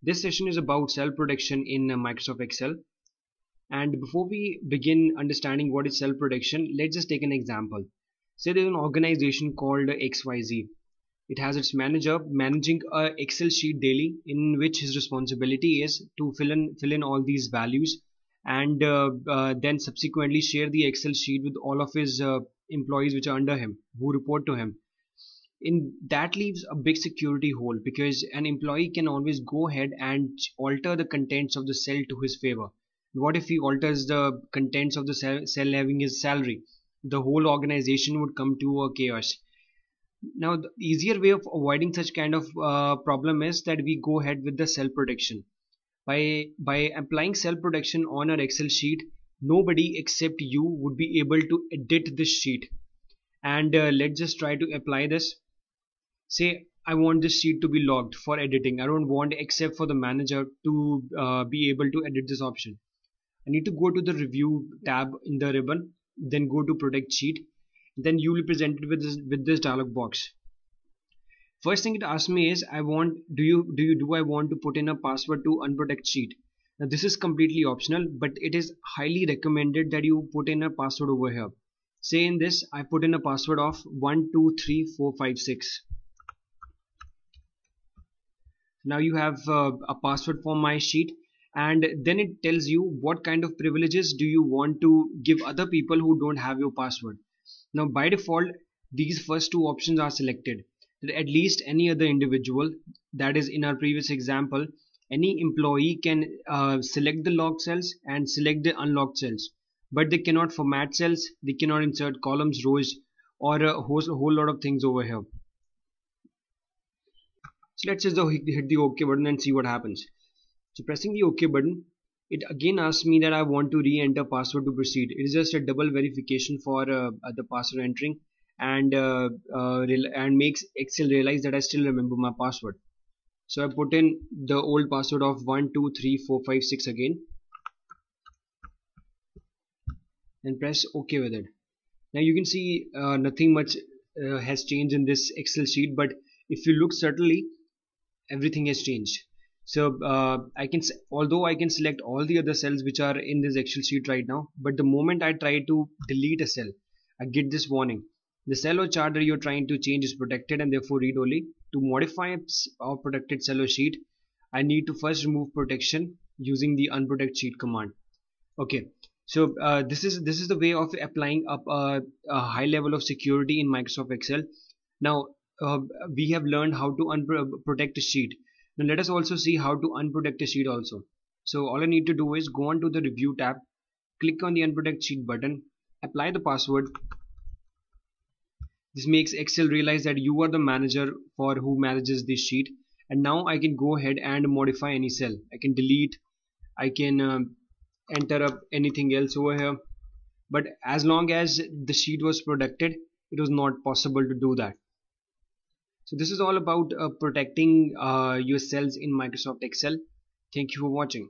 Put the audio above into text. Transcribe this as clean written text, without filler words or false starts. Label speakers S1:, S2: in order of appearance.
S1: This session is about cell protection in Microsoft Excel. And before we begin understanding what is cell protection, let's just take an example. Say there's an organization called XYZ. It has its manager managing a Excel sheet daily, in which his responsibility is to fill in all these values, and then subsequently share the Excel sheet with all of his employees which are under him, who report to him. In that leaves a big security hole, because an employee can always go ahead and alter the contents of the cell to his favor. What if he alters the contents of the cell having his salary? The whole organization would come to a chaos. Now the easier way of avoiding such kind of problem is that we go ahead with the cell protection. By applying cell protection on our Excel sheet, nobody except you would be able to edit this sheet. And let's just try to apply this. Say I want this sheet to be logged for editing. I don't want except for the manager to be able to edit this option. I need to go to the review tab in the ribbon, then go to protect sheet. Then you will be presented with this dialog box. First thing it asks me is, I want do I want to put in a password to unprotect sheet. Now this is completely optional, but it is highly recommended that you put in a password over here. Say in this I put in a password of 123456. Now you have a password for my sheet, and then it tells you what kind of privileges do you want to give other people who don't have your password. Now by default these first two options are selected, that at least any other individual, that is in our previous example, any employee can select the locked cells and select the unlocked cells, but they cannot format cells, they cannot insert columns, rows, or a whole lot of things over here. So let's just hit the OK button and see what happens. So pressing the OK button, it again asks me that I want to re-enter password to proceed. It is just a double verification for the password entering, and makes Excel realize that I still remember my password. So I put in the old password of 123456 again and press OK with it. Now you can see nothing much has changed in this Excel sheet, but if you look subtly, everything has changed. So although I can select all the other cells which are in this Excel sheet right now, but the moment I try to delete a cell, I get this warning. The cell or chart that you're trying to change is protected and therefore read only. To modify our protected cell or sheet, I need to first remove protection using the unprotect sheet command. Okay, so this is the way of applying up a high level of security in Microsoft Excel. Now we have learned how to protect a sheet. Now let us also see how to unprotect a sheet also. So all I need to do is go on to the review tab, click on the unprotect sheet button, apply the password. This makes Excel realize that you are the manager for who manages this sheet, and now I can go ahead and modify any cell. I can delete, I can enter up anything else over here, but as long as the sheet was protected, it was not possible to do that. So this is all about protecting your cells in Microsoft Excel. Thank you for watching.